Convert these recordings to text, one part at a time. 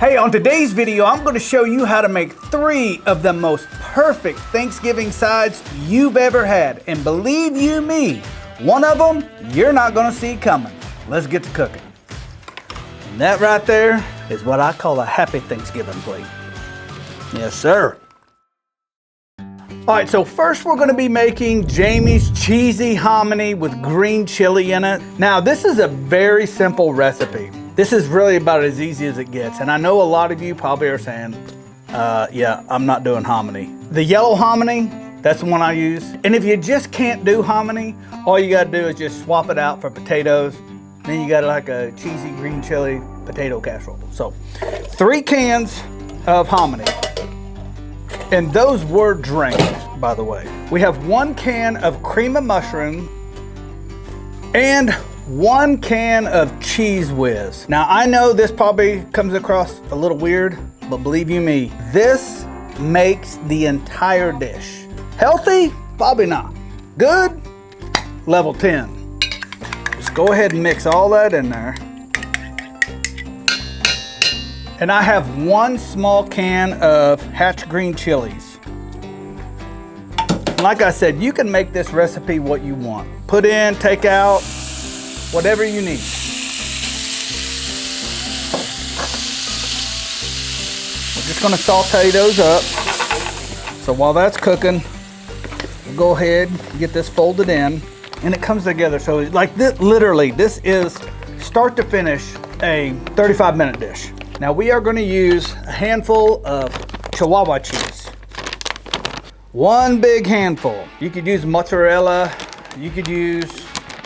Hey, on today's video, I'm going to show you how to make 3 of the most perfect Thanksgiving sides you've ever had. And believe you me, one of them you're not going to see coming. Let's get to cooking. And that right there is what I call a happy Thanksgiving plate. Yes, sir. All right, so first we're going to be making Jamie's Cheesy Hominy with green chili in it. Now, this is a very simple recipe. This is really about as easy as it gets. And I know a lot of you probably are saying, yeah, I'm not doing hominy. The yellow hominy, that's the one I use. And if you just can't do hominy, all you gotta do is just swap it out for potatoes. Then you got like a cheesy green chili potato casserole. So 3 cans of hominy. And those were drained, by the way. We have 1 can of cream of mushroom and 1 can of Cheese Whiz. Now I know this probably comes across a little weird, but believe you me, this makes the entire dish. Healthy? Probably not. Good? Level 10. Just go ahead and mix all that in there. And I have 1 small can of Hatch green chilies. Like I said, you can make this recipe what you want. Put in, take out, whatever you need. We're just gonna saute those up. So while that's cooking, we'll go ahead and get this folded in, and it comes together. So like this, literally, this is start to finish a 35-minute dish. Now we are gonna use a handful of Chihuahua cheese. 1 big handful. You could use mozzarella, you could use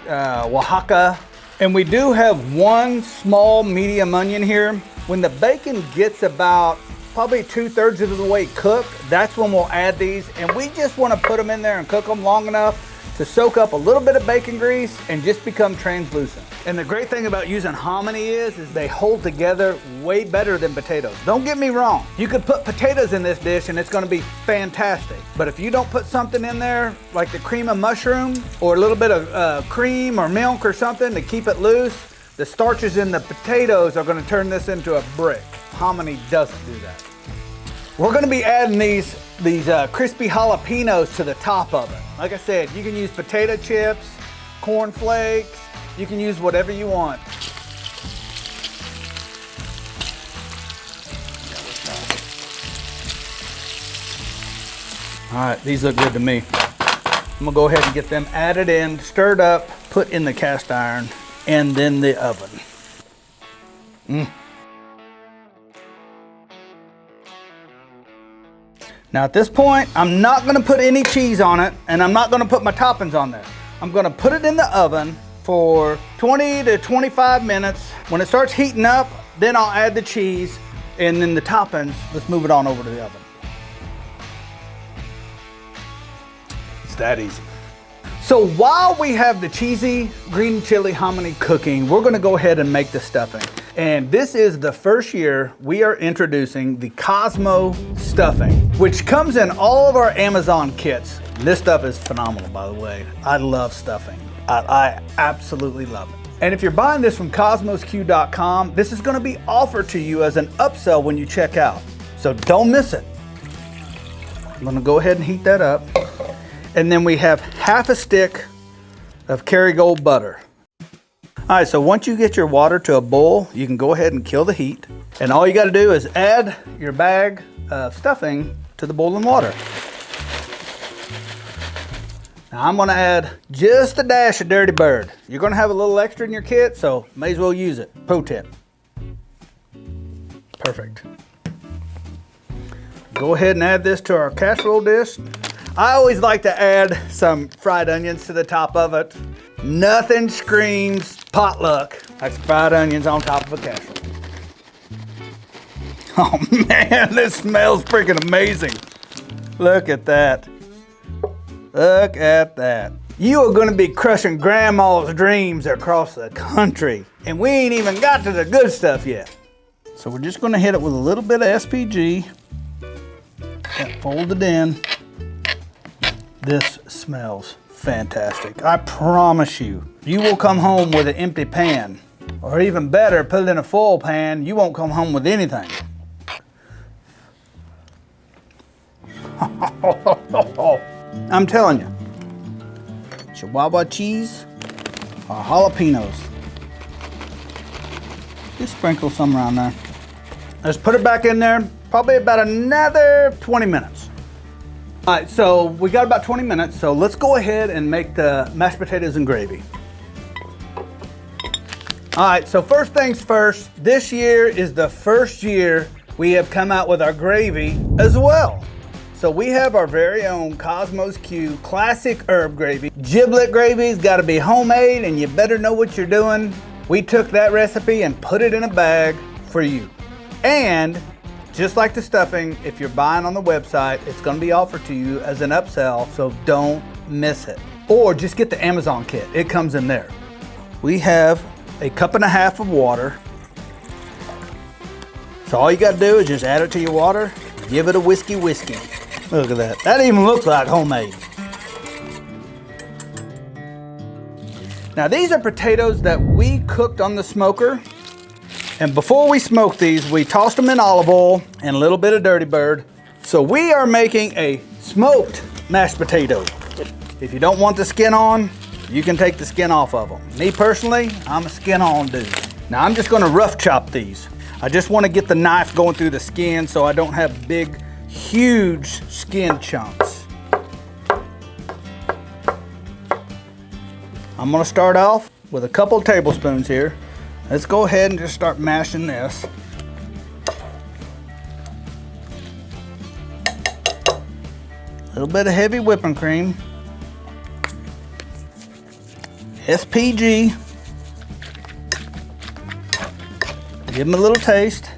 Oaxaca, and we do have 1 small medium onion here. When the bacon gets about probably 2/3 of the way cooked, that's when we'll add these, and we just want to put them in there and cook them long enough to soak up a little bit of bacon grease and just become translucent. And the great thing about using hominy is they hold together way better than potatoes. Don't get me wrong, you could put potatoes in this dish and it's gonna be fantastic. But if you don't put something in there like the cream of mushroom or a little bit of cream or milk or something to keep it loose, the starches in the potatoes are gonna turn this into a brick. Hominy doesn't do that. We're gonna be adding these crispy jalapenos to the top of it. Like I said, you can use potato chips, corn flakes, you can use whatever you want. All right, these look good to me. I'm gonna go ahead and get them added in, stirred up, put in the cast iron, and then the oven. Now at this point, I'm not gonna put any cheese on it, and I'm not gonna put my toppings on there. I'm gonna put it in the oven for 20 to 25 minutes. When it starts heating up, then I'll add the cheese, and then the toppings, let's move it on over to the oven. It's that easy. So while we have the cheesy green chili hominy cooking, we're gonna go ahead and make the stuffing. And this is the first year we are introducing the Kosmo stuffing, which comes in all of our Amazon kits. This stuff is phenomenal, by the way. I love stuffing. I absolutely love it. And if you're buying this from cosmosq.com, this is gonna be offered to you as an upsell when you check out. So don't miss it. I'm gonna go ahead and heat that up. And then we have half a stick of Kerrygold butter. All right, so once you get your water to a boil, you can go ahead and kill the heat. And all you gotta do is add your bag of stuffing to the boiling water. Now I'm gonna add just a dash of Dirty Bird. You're gonna have a little extra in your kit, so may as well use it. Pro tip. Perfect. Go ahead and add this to our casserole dish. I always like to add some fried onions to the top of it. Nothing screams potluck like fried onions on top of a casserole. Oh man, this smells freaking amazing. Look at that. Look at that. You are gonna be crushing grandma's dreams across the country. And we ain't even got to the good stuff yet. So we're just gonna hit it with a little bit of SPG. And fold it in. This smells fantastic. I promise you, you will come home with an empty pan Or even better, put it in a foil pan. You won't come home with anything. I'm telling you, Chihuahua cheese or jalapenos. Just sprinkle some around there. Let's put it back in there, probably about another 20 minutes. All right, so we got about 20 minutes, so let's go ahead and make the mashed potatoes and gravy. All right, so first things first, this year is the first year we have come out with our gravy as well. So we have our very own Kosmos Q classic herb gravy. Giblet gravy's gotta be homemade and you better know what you're doing. We took that recipe and put it in a bag for you. And just like the stuffing, if you're buying on the website, it's gonna be offered to you as an upsell, so don't miss it. Or just get the Amazon kit, it comes in there. We have a 1.5 cups of water. So all you gotta do is just add it to your water, give it a whiskey. Look at that, that even looks like homemade. Now these are potatoes that we cooked on the smoker. And before we smoked these, we tossed them in olive oil and a little bit of Dirty Bird. So we are making a smoked mashed potato. If you don't want the skin on, you can take the skin off of them. Me personally, I'm a skin on dude. Now I'm just gonna rough chop these. I just wanna get the knife going through the skin so I don't have big, huge skin chunks. I'm gonna start off with a couple tablespoons here. Let's go ahead and just start mashing this. A little bit of heavy whipping cream. SPG. Give them a little taste.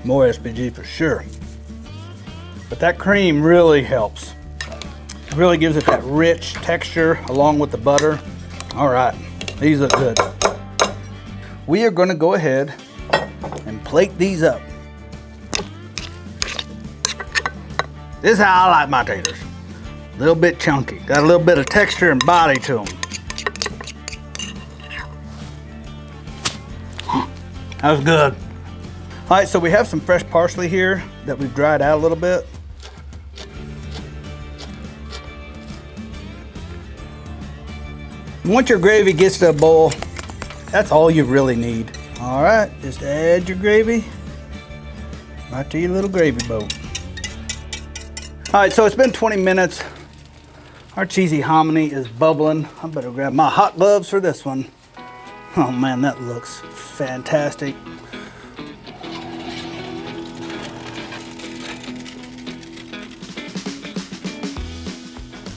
More SPG for sure. But that cream really helps. It really gives it that rich texture along with the butter. All right, these look good. We are gonna go ahead and plate these up. This is how I like my taters. A little bit chunky, got a little bit of texture and body to them. That was good. All right, so we have some fresh parsley here that we've dried out a little bit. Once your gravy gets to a boil, that's all you really need. All right, just add your gravy right to your little gravy bowl. All right, so it's been 20 minutes. Our cheesy hominy is bubbling. I better grab my hot gloves for this one. Oh man, that looks fantastic.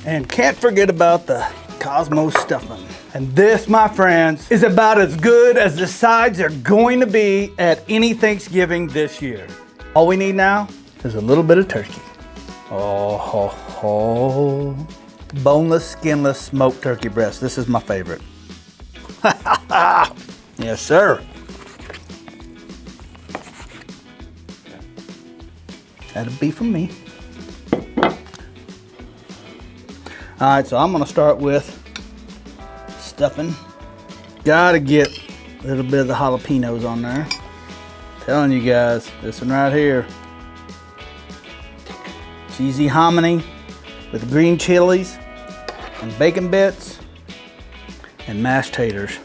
And can't forget about the Kosmo stuffing. And this, my friends, is about as good as the sides are going to be at any Thanksgiving this year. All we need now is a little bit of turkey. Oh, ho, ho. Boneless, skinless, smoked turkey breast. This is my favorite. Yes, sir. That'll be from me. All right, so I'm gonna start with stuffing. Gotta get a little bit of the jalapenos on there. Telling you guys, this one right here. Cheesy hominy with green chilies and bacon bits and mashed taters.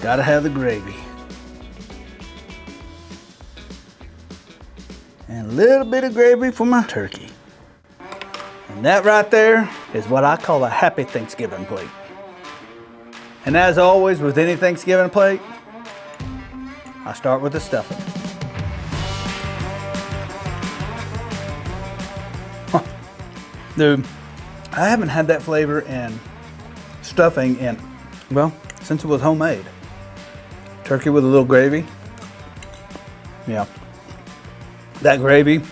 Gotta have the gravy. And a little bit of gravy for my turkey. And that right there is what I call a happy Thanksgiving plate. And as always with any Thanksgiving plate, I start with the stuffing. Dude, I haven't had that flavor in stuffing in, well, since it was homemade. Turkey with a little gravy. Yeah. That gravy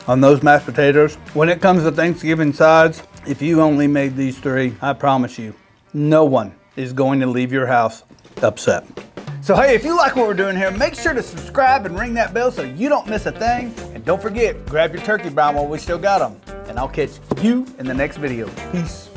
on those mashed potatoes. When it comes to Thanksgiving sides, if you only made these three, I promise you, no one is going to leave your house upset. So hey, if you like what we're doing here, make sure to subscribe and ring that bell so you don't miss a thing. And don't forget, grab your turkey brown while we still got them. and I'll catch you in the next video. Peace.